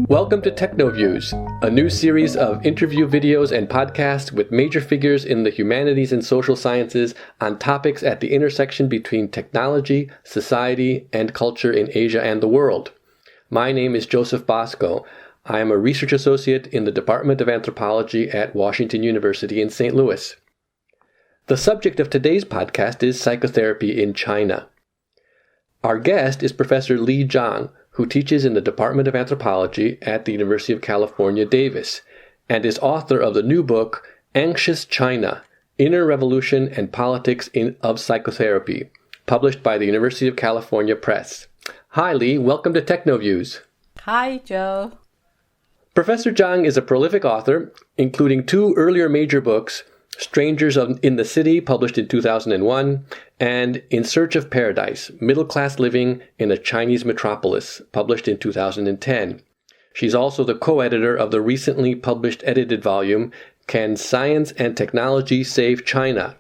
Welcome to TechnoViews, a new series of interview videos and podcasts with major figures in the humanities and social sciences on topics at the intersection between technology, society, and culture in Asia and the world. My name is Joseph BOSCO. I am a research associate in the Department of Anthropology at Washington University in St. Louis. The subject of today's podcast is psychotherapy in China. Our guest is Professor ZHANG, who teaches in the Department of Anthropology at the University of California, Davis, and is author of the new book, Anxious China, Inner Revolution and Politics of Psychotherapy, published by the University of California Press. Hi, Li. Welcome to TechnoViews. Hi, Joe. Professor ZHANG is a prolific author, including two earlier major books, Strangers in the City, published in 2001, and In Search of Paradise, Middle-Class Living in a Chinese Metropolis, published in 2010. She's also the co-editor of the recently published edited volume, Can Science and Technology Save China?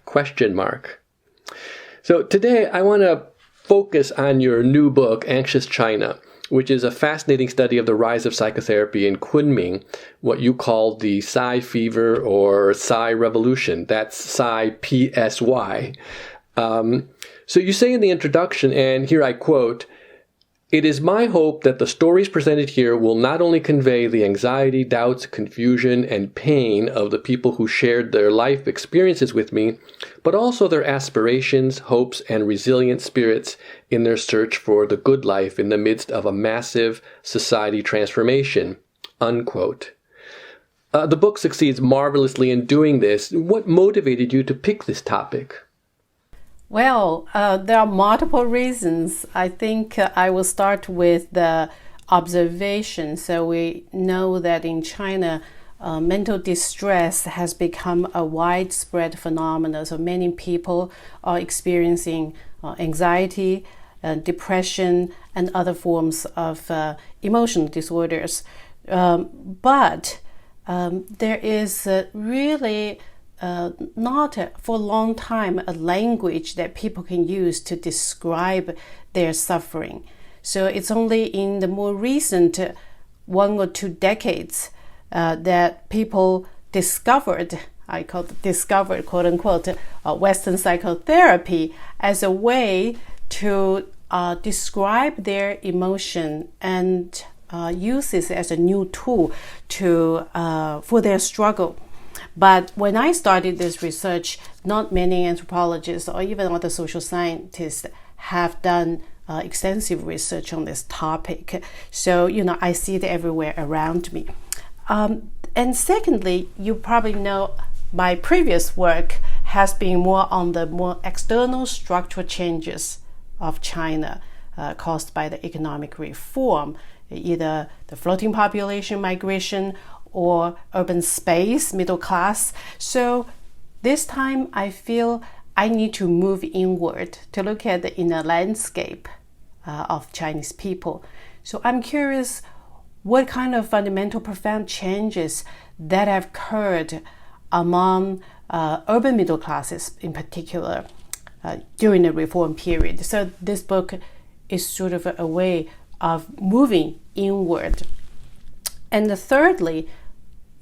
So today I want to focus on your new book, Anxious China, which is a fascinating study of the rise of psychotherapy in Kunming, what you call the Psy fever or Psy revolution. That's Psy PSY. So you say in the introduction, and here I quote, "It is my hope that the stories presented here will not only convey the anxiety, doubts, confusion, and pain of the people who shared their life experiences with me, but also their aspirations, hopes, and resilient spirits in their search for the good life in the midst of a massive society transformation." Unquote. The book succeeds marvelously in doing this. What motivated you to pick this topic? Well, there are multiple reasons. I think I will start with the observation. So we know that in China, mental distress has become a widespread phenomenon. So many people are experiencing anxiety, depression, and other forms of emotional disorders. But there is really not for a long time a language that people can use to describe their suffering. So it's only in the more recent 1 or 2 decades that people discovered, I call it discovered, quote unquote, Western psychotherapy as a way to describe their emotion and use this as a new tool for their struggle. But when I started this research, not many anthropologists or even other social scientists have done extensive research on this topic. So, I see it everywhere around me. And secondly, you probably know my previous work has been more on the more external structural changes of China caused by the economic reform, either the floating population migration or urban space, middle class. So this time I feel I need to move inward to look at the inner landscape of Chinese people. So I'm curious what kind of fundamental profound changes that have occurred among urban middle classes in particular during the reform period. So this book is sort of a way of moving inward. And thirdly,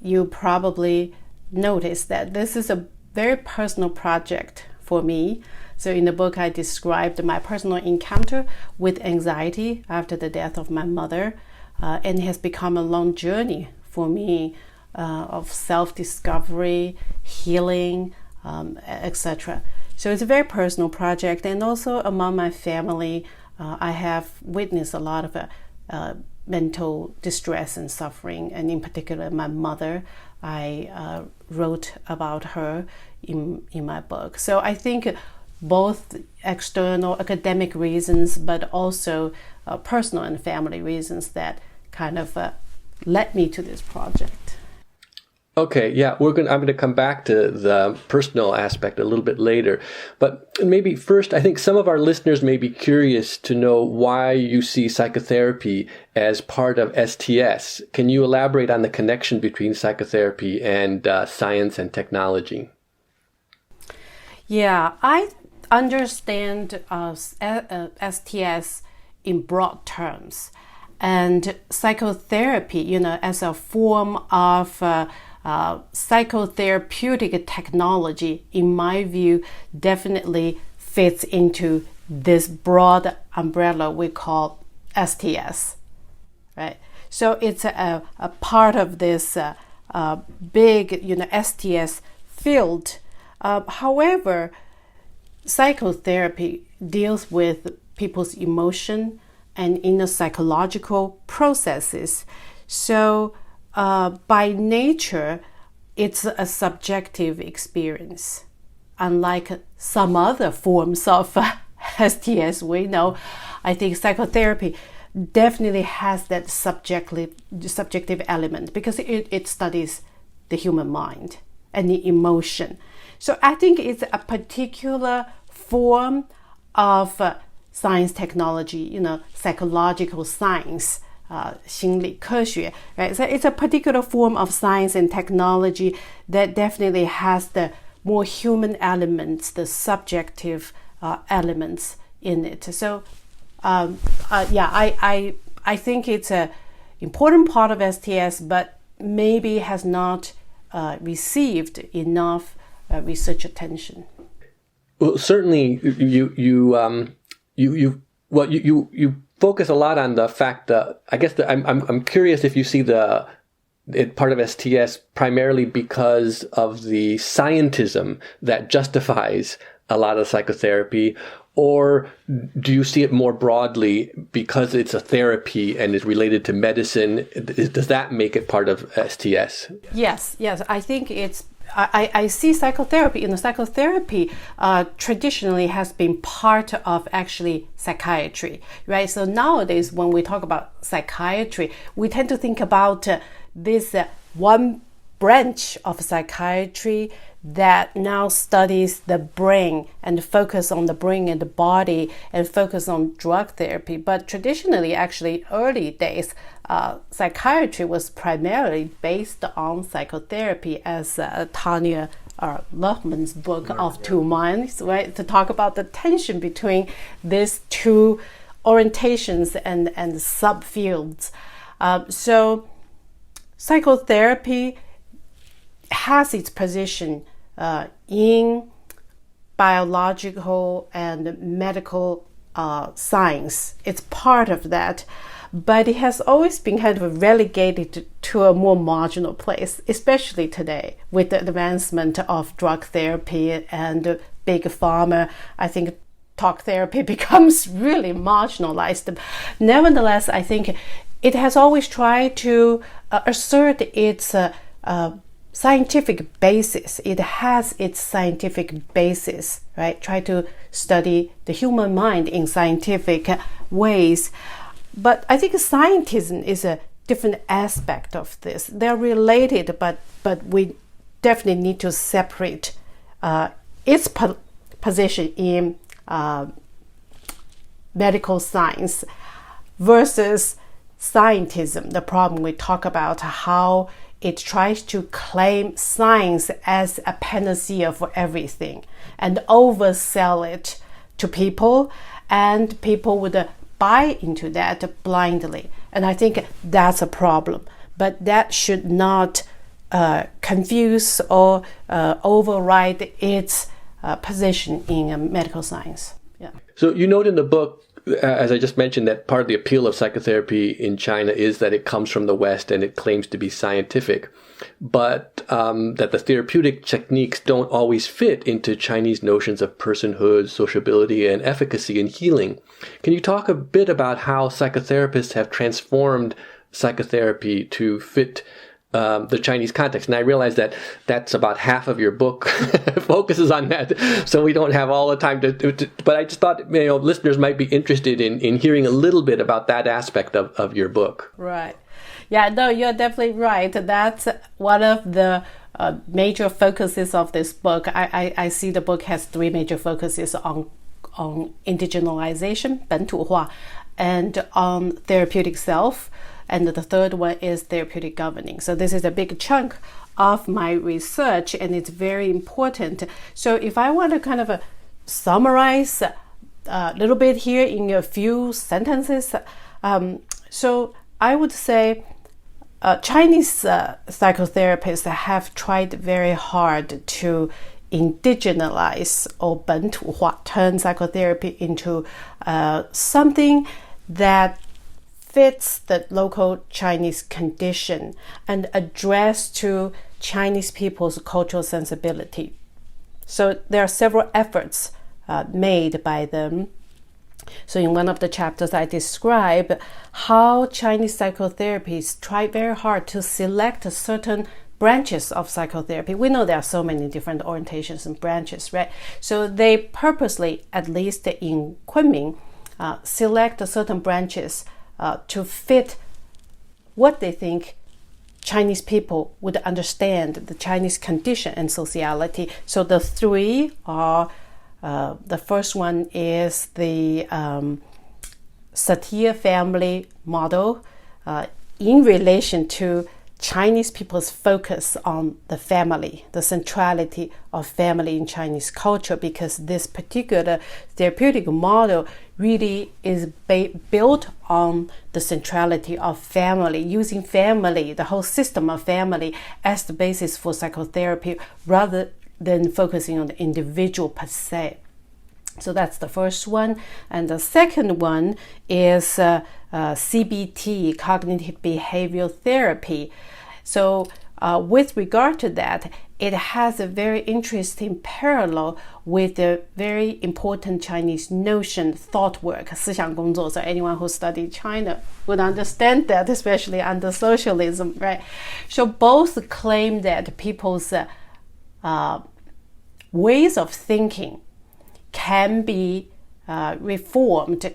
you probably noticed that this is a very personal project for me. So in the book, I described my personal encounter with anxiety after the death of my mother, and it has become a long journey for me of self-discovery, healing, etc. So it's a very personal project, and also among my family, I have witnessed a lot of mental distress and suffering, and in particular my mother. I wrote about her in my book. So I think both external academic reasons, but also personal and family reasons that kind of led me to this project. Okay, yeah, I'm going to come back to the personal aspect a little bit later. But maybe first, I think some of our listeners may be curious to know why you see psychotherapy as part of STS. Can you elaborate on the connection between psychotherapy and science and technology? Yeah, I understand STS in broad terms. And psychotherapy, as a form of psychotherapeutic technology, in my view, definitely fits into this broad umbrella we call STS, right? So it's a part of this big, STS field. However, psychotherapy deals with people's emotion and inner psychological processes. So by nature, it's a subjective experience. Unlike some other forms of STS we know, I think psychotherapy definitely has that subjective element because it studies the human mind and the emotion. So I think it's a particular form of science technology, psychological science, 心理科学, right? So it's a particular form of science and technology that definitely has the more human elements, the subjective elements in it. So, I think it's an important part of STS, but maybe has not received enough research attention. Well, certainly, you focus a lot on the fact that I'm curious if you see it part of STS primarily because of the scientism that justifies a lot of psychotherapy, or do you see it more broadly because it's a therapy and is related to medicine? Does that make it part of STS? Yes. I think I see psychotherapy. Psychotherapy traditionally has been part of actually psychiatry, right? So nowadays, when we talk about psychiatry, we tend to think about this one branch of psychiatry that now studies the brain and focus on the brain and the body and focus on drug therapy. But traditionally, actually, early days, psychiatry was primarily based on psychotherapy, as Tanya Luhmann's book of Two Minds, right, to talk about the tension between these two orientations and subfields. So psychotherapy has its position in biological and medical science. It's part of that, but it has always been kind of relegated to a more marginal place, especially today with the advancement of drug therapy and big pharma. I think talk therapy becomes really marginalized. Nevertheless, I think it has always tried to assert its scientific basis. It has its scientific basis, right? Try to study the human mind in scientific ways. But I think scientism is a different aspect of this. They're related, but we definitely need to separate its position in medical science versus scientism. The problem we talk about how it tries to claim science as a panacea for everything and oversell it to people, and people would buy into that blindly. And I think that's a problem. But that should not confuse or override its position in medical science. Yeah. So you note in the book, as I just mentioned, that part of the appeal of psychotherapy in China is that it comes from the West and it claims to be scientific, but that the therapeutic techniques don't always fit into Chinese notions of personhood, sociability, and efficacy in healing. Can you talk a bit about how psychotherapists have transformed psychotherapy to fit the Chinese context? And I realize that that's about half of your book focuses on that, so we don't have all the time to but I just thought listeners might be interested in hearing a little bit about that aspect of your book. Right. Yeah, no, you're definitely right. That's one of the major focuses of this book. I see the book has three major focuses on indigenization, 本土化, and on therapeutic self. And the third one is therapeutic governing. So this is a big chunk of my research, and it's very important. So if I want to kind of summarize a little bit here in a few sentences. So I would say Chinese psychotherapists have tried very hard to indigenize or 本土化, turn psychotherapy into something that fits the local Chinese condition and address to Chinese people's cultural sensibility. So there are several efforts made by them. So in one of the chapters, I describe how Chinese psychotherapists try very hard to select certain branches of psychotherapy. We know there are so many different orientations and branches, right? So they purposely, at least in Kunming, select certain branches to fit what they think Chinese people would understand, the Chinese condition and sociality. So the three are, the first one is the Satir family model in relation to Chinese people's focus on the family, the centrality of family in Chinese culture, because this particular therapeutic model really is built on the centrality of family, using family, the whole system of family, as the basis for psychotherapy rather than focusing on the individual per se. So that's the first one. And the second one is CBT, cognitive behavioral therapy. So with regard to that, it has a very interesting parallel with the very important Chinese notion, thought work, 思想工作. So anyone who studied China would understand that, especially under socialism, right? So both claim that people's ways of thinking can be reformed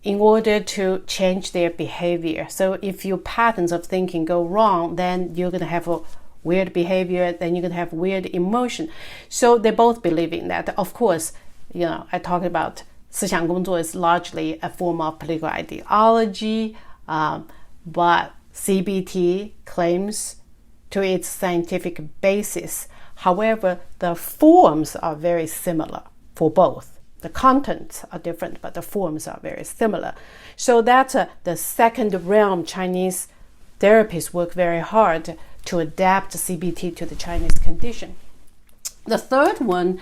in order to change their behavior. So if your patterns of thinking go wrong, then you're going to have a weird behavior, then you're going to have weird emotion. So they both believe in that. Of course, I talked about 思想工作 is largely a form of political ideology, but CBT claims to its scientific basis. However, the forms are very similar for both. The contents are different, but the forms are very similar. So that's the second realm. Chinese therapists work very hard to adapt CBT to the Chinese condition. The third one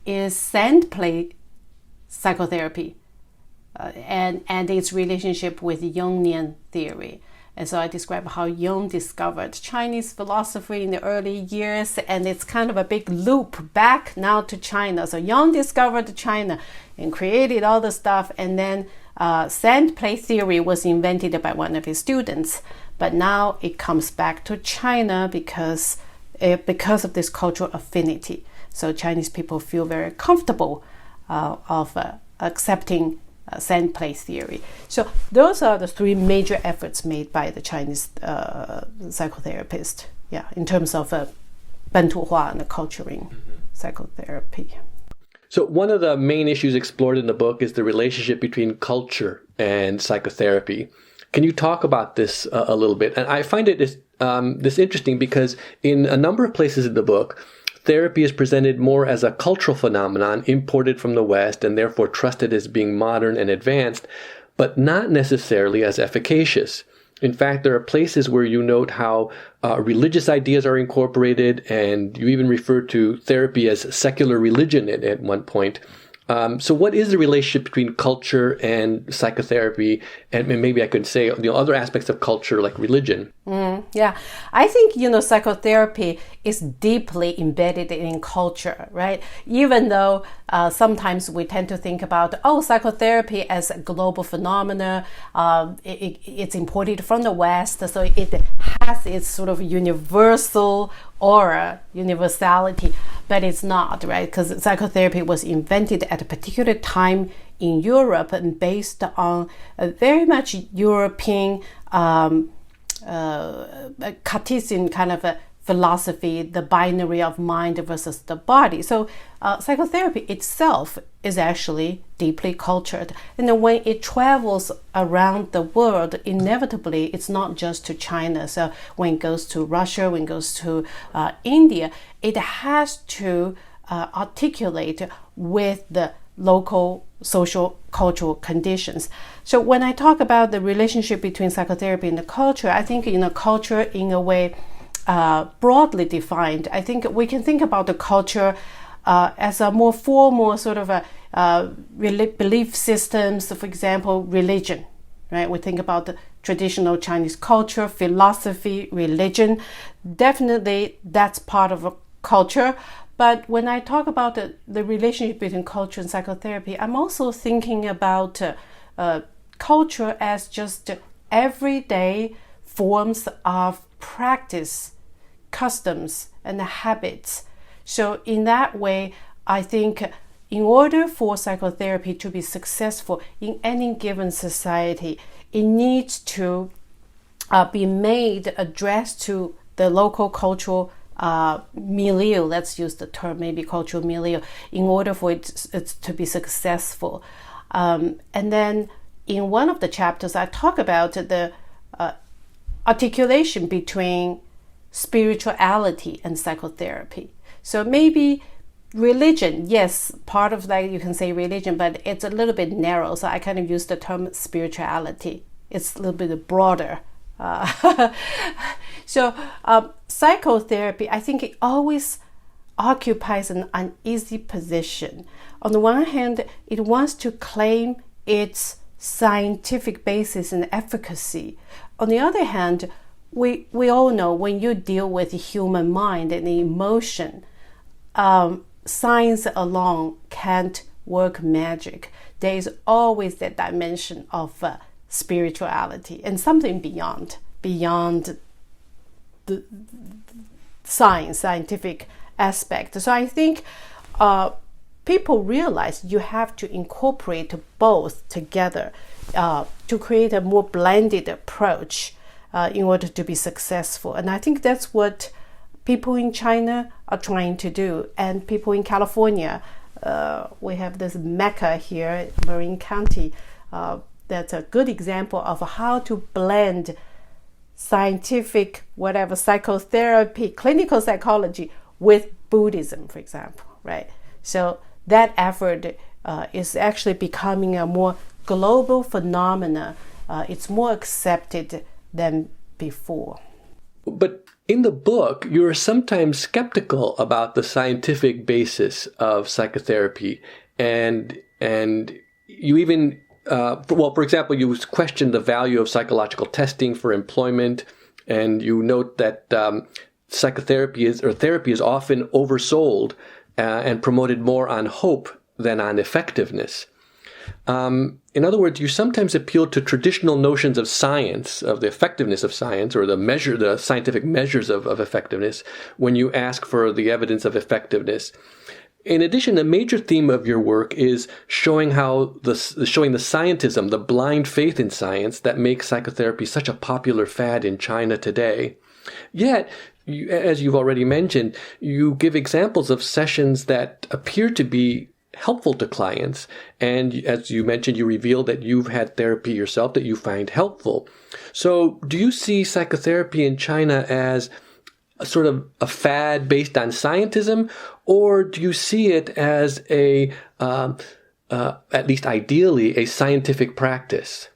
is sand play psychotherapy and its relationship with Jungian theory. And so I describe how Jung discovered Chinese philosophy in the early years, and it's kind of a big loop back now to China. So Jung discovered China and created all the stuff, and then sand play theory was invented by one of his students. But now it comes back to China because of this cultural affinity. So Chinese people feel very comfortable of accepting sand play theory. So those are the three major efforts made by the Chinese psychotherapist, in terms of 本土化 and culturing psychotherapy. So one of the main issues explored in the book is the relationship between culture and psychotherapy. Can you talk about this a little bit? And I find it this interesting because in a number of places in the book, therapy is presented more as a cultural phenomenon imported from the West and therefore trusted as being modern and advanced, but not necessarily as efficacious. In fact, there are places where you note how religious ideas are incorporated, and you even refer to therapy as secular religion at one point. So what is the relationship between culture and psychotherapy? And maybe I could say other aspects of culture like religion. I think, psychotherapy is deeply embedded in culture, right? Even though sometimes we tend to think about, psychotherapy as a global phenomena, it's imported from the West, so it has its sort of universal aura, universality, but it's not, right? Because psychotherapy was invented at a particular time in Europe and based on a very much European Cartesian kind of a philosophy, the binary of mind versus the body. So psychotherapy itself is actually deeply cultured. And then when it travels around the world, inevitably, it's not just to China. So when it goes to Russia, when it goes to India, it has to articulate with the local social cultural conditions. So when I talk about the relationship between psychotherapy and the culture, I think culture in a way broadly defined, I think we can think about the culture as a more formal sort of a belief systems, for example, religion, right? We think about the traditional Chinese culture, philosophy, religion. Definitely that's part of a culture. But when I talk about the relationship between culture and psychotherapy, I'm also thinking about culture as just everyday forms of practice, customs, and habits. So in that way, I think in order for psychotherapy to be successful in any given society, it needs to be made addressed to the local cultural milieu, let's use the term, maybe cultural milieu, in order for it to be successful. And then in one of the chapters, I talk about the articulation between spirituality and psychotherapy. So maybe religion, yes, part of that you can say religion, but it's a little bit narrow. So I kind of use the term spirituality. It's a little bit broader. So psychotherapy, I think it always occupies an uneasy position. On the one hand, it wants to claim its scientific basis and efficacy. On the other hand, we all know when you deal with the human mind and the emotion, science alone can't work magic. There is always that dimension of spirituality and something beyond the scientific aspect. So I think people realize you have to incorporate both together to create a more blended approach in order to be successful. And I think that's what people in China are trying to do. And people in California, we have this mecca here, Marin County, that's a good example of how to blend scientific, psychotherapy, clinical psychology with Buddhism, for example, right? So that effort is actually becoming a more global phenomena. It's more accepted than before. But in the book, you're sometimes skeptical about the scientific basis of psychotherapy, and you even for example, you question the value of psychological testing for employment, and you note that therapy is often oversold and promoted more on hope than on effectiveness. In other words, you sometimes appeal to traditional notions of science, of the effectiveness of science, or the scientific measures of effectiveness, when you ask for the evidence of effectiveness. In addition, a major theme of your work is showing the scientism, the blind faith in science that makes psychotherapy such a popular fad in China today. Yet, as you've already mentioned, you give examples of sessions that appear to be helpful to clients. And as you mentioned, you reveal that you've had therapy yourself that you find helpful. So do you see psychotherapy in China as sort of a fad based on scientism, or do you see it as at least ideally, a scientific practice?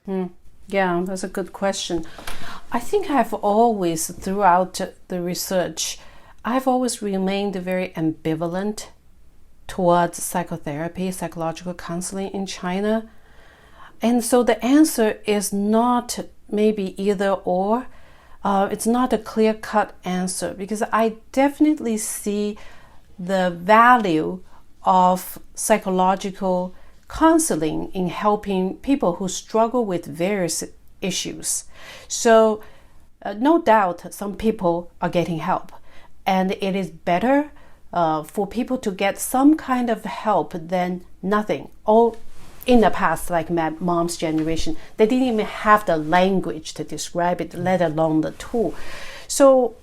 Yeah, that's a good question. I think I've always, throughout the research, I've always remained very ambivalent towards psychotherapy, psychological counseling in China. And so the answer is not maybe either or. It's not a clear-cut answer, because I definitely see the value of psychological counseling in helping people who struggle with various issues. So no doubt some people are getting help, and it is better for people to get some kind of help than nothing. Or in the past, like my mom's generation, they didn't even have the language to describe it, let alone the tool. So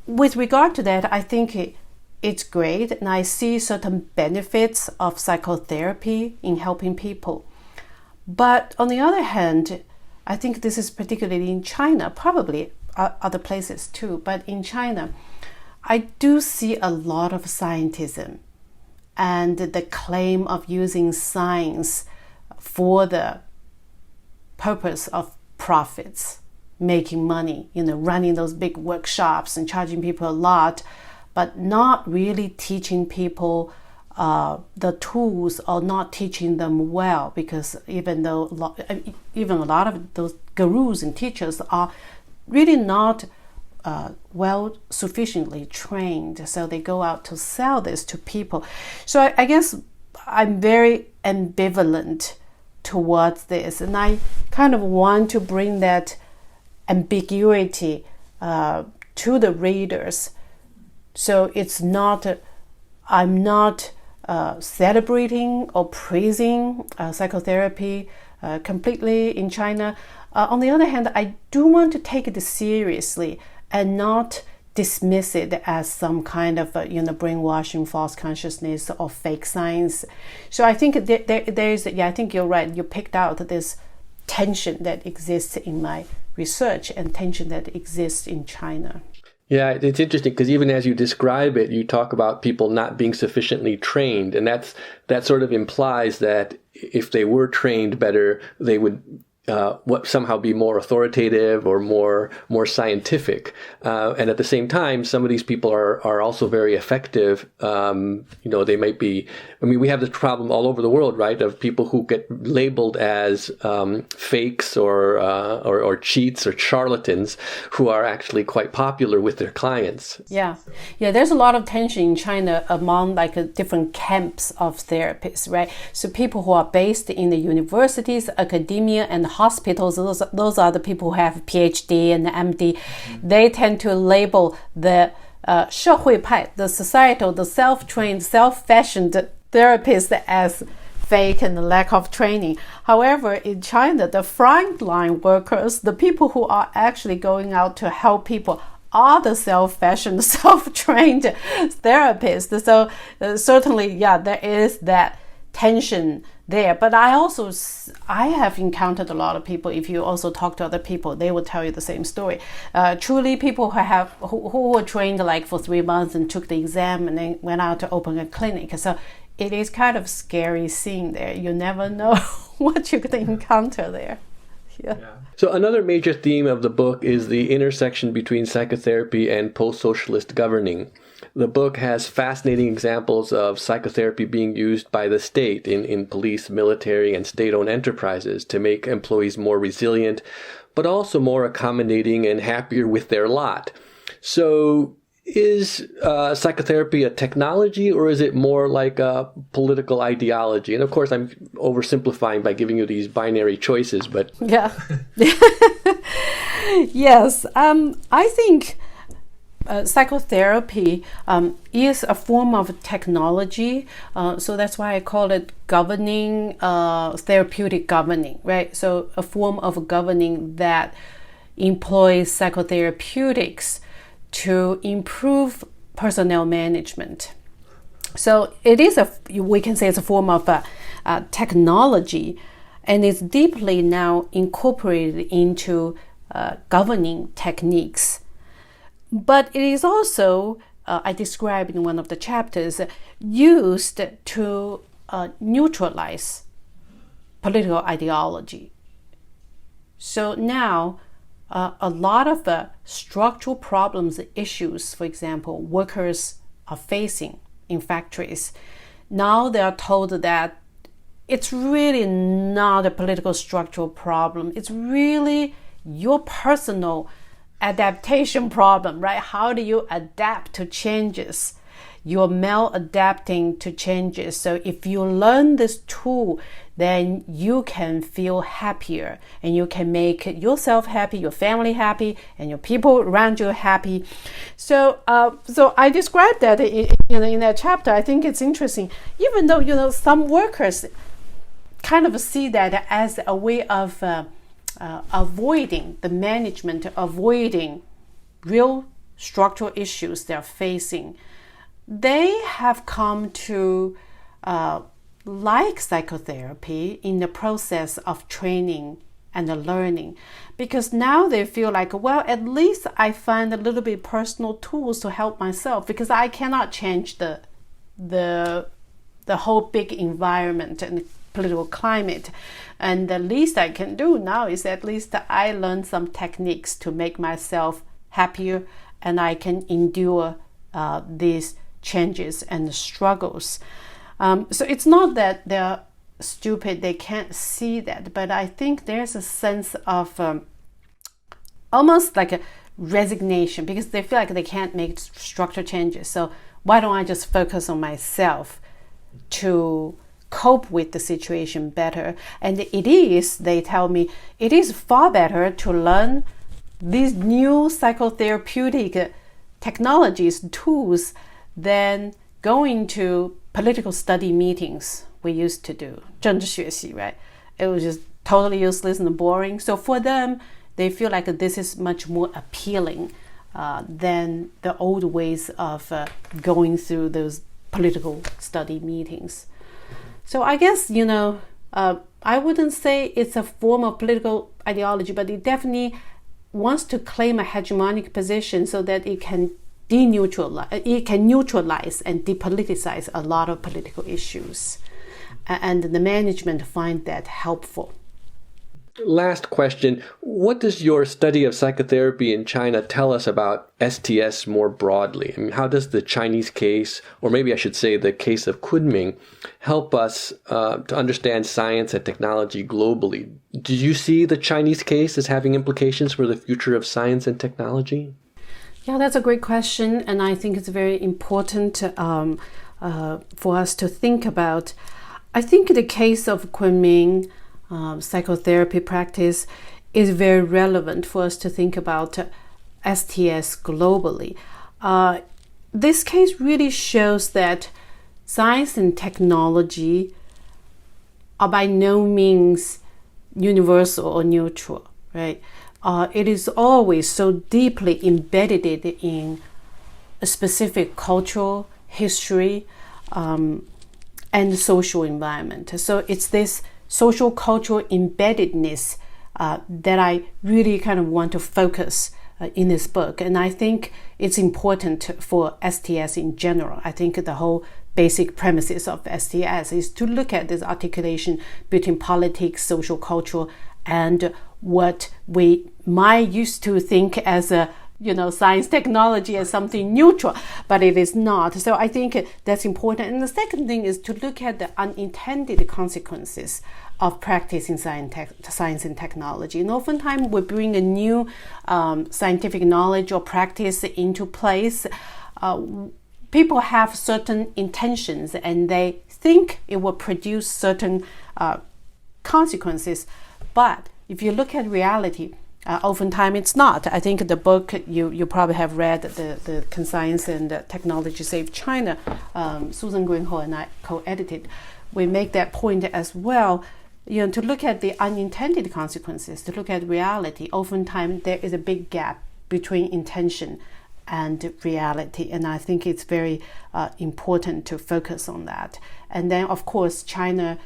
with regard to that, I think it's great, and I see certain benefits of psychotherapy in helping people. But on the other hand, I think this is particularly in China, probably other places too, but in China, I do see a lot of scientism. and the claim of using science for the purpose of profits, making money, running those big workshops and charging people a lot, but not really teaching people the tools, or not teaching them well, because even a lot of those gurus and teachers are really not sufficiently trained, so they go out to sell this to people. So I guess I'm very ambivalent towards this, and I kind of want to bring that ambiguity to the readers. So it's not, I'm not celebrating or praising psychotherapy completely in China. On the other hand, I do want to take it seriously and not dismiss it as some kind of brainwashing, false consciousness, or fake science. So I think there's I think you're right. You picked out this tension that exists in my research and tension that exists in China. Yeah, it's interesting because even as you describe it, you talk about people not being sufficiently trained, and that sort of implies that if they were trained better, they would somehow be more authoritative or more scientific. And at the same time, some of these people are also very effective. They might be, we have this problem all over the world, right? Of people who get labeled as fakes or cheats or charlatans, who are actually quite popular with their clients. Yeah. There's a lot of tension in China among different camps of therapists, right? So people who are based in the universities, academia, and hospitals, those are the people who have PhD and MD. They tend to label the 社会派, the societal, the self-trained, self-fashioned therapists as fake and lack of training. However, in China, the frontline workers, the people who are actually going out to help people, are the self-fashioned, self-trained therapists. So certainly, there is that tension there. But I have encountered a lot of people. If you also talk to other people, they will tell you the same story. Truly, people who were trained for 3 months and took the exam and then went out to open a clinic. So it is kind of scary seeing there. You never know what you're going to encounter there. Yeah. So another major theme of the book is the intersection between psychotherapy and post-socialist governing. The book has fascinating examples of psychotherapy being used by the state in police, military, and state-owned enterprises to make employees more resilient, but also more accommodating and happier with their lot. So is psychotherapy a technology, or is it more like a political ideology? And of course, I'm oversimplifying by giving you these binary choices, but... Yeah. Yes. I think psychotherapy is a form of technology. So that's why I call it governing, therapeutic governing, right? So a form of governing that employs psychotherapeutics to improve personnel management. So it is we can say it's a form of technology, and it's deeply now incorporated into governing techniques. But it is also, I described in one of the chapters, used to neutralize political ideology. So now, a lot of the structural problems, issues, for example, workers are facing in factories, now they are told that it's really not a political structural problem. It's really your personal adaptation problem, right? How do you adapt to changes? You're maladapting to changes. So if you learn this tool, then you can feel happier, and you can make yourself happy, your family happy, and your people around you happy. So I described that in that chapter. I think it's interesting, even though some workers kind of see that as a way of avoiding the management, avoiding real structural issues they're facing. They have come to like psychotherapy in the process of training and learning, because now they feel like, well, at least I find a little bit personal tools to help myself, because I cannot change the the whole big environment and political climate. And the least I can do now is at least I learn some techniques to make myself happier, and I can endure these changes and struggles. So it's not that they're stupid, they can't see that, but I think there's a sense of almost like a resignation, because they feel like they can't make structural changes. So why don't I just focus on myself to cope with the situation better? And they tell me, it is far better to learn these new psychotherapeutic technologies, tools, than going to political study meetings we used to do, 政治学习, right? It was just totally useless and boring. So for them, they feel like this is much more appealing than the old ways of going through those political study meetings. So I guess, I wouldn't say it's a form of political ideology, but it definitely wants to claim a hegemonic position so that it can neutralize and depoliticize a lot of political issues. And the management find that helpful. Last question. What does your study of psychotherapy in China tell us about STS more broadly? I mean, how does the Chinese case, or maybe I should say the case of Kunming, help us to understand science and technology globally? Do you see the Chinese case as having implications for the future of science and technology? Yeah, that's a great question, and I think it's very important for us to think about. I think the case of Kunming psychotherapy practice is very relevant for us to think about STS globally. This case really shows that science and technology are by no means universal or neutral, right? It is always so deeply embedded in a specific cultural history and social environment. So it's this social cultural embeddedness that I really kind of want to focus in this book. And I think it's important for STS in general. I think the whole basic premises of STS is to look at this articulation between politics, social culture, and what we might used to think as a science technology as something neutral, but it is not. So I think that's important. And the second thing is to look at the unintended consequences of practicing science and technology. And oftentimes we bring a new scientific knowledge or practice into place. People have certain intentions and they think it will produce certain consequences. But if you look at reality, oftentimes it's not. I think the book you probably have read, the Science and Technology Save China, Susan Greenhalgh and I co-edited. We make that point as well. To look at the unintended consequences, to look at reality, oftentimes there is a big gap between intention and reality, and I think it's very important to focus on that. And then, of course, China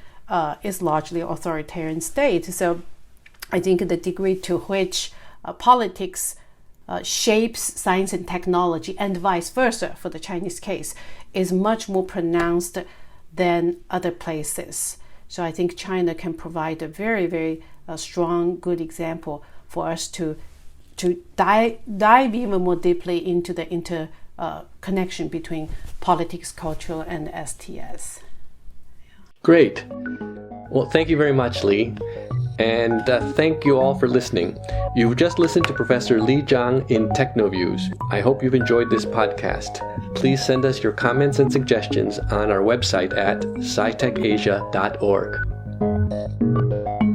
is largely an authoritarian state, so I think the degree to which politics shapes science and technology, and vice versa for the Chinese case, is much more pronounced than other places. So I think China can provide a very, very strong, good example for us to dive even more deeply into the interconnection between politics, culture, and STS. Great. Well, thank you very much, Li. And thank you all for listening. You've just listened to Professor Li ZHANG in TechnoViews. I hope you've enjoyed this podcast. Please send us your comments and suggestions on our website at scitechasia.org.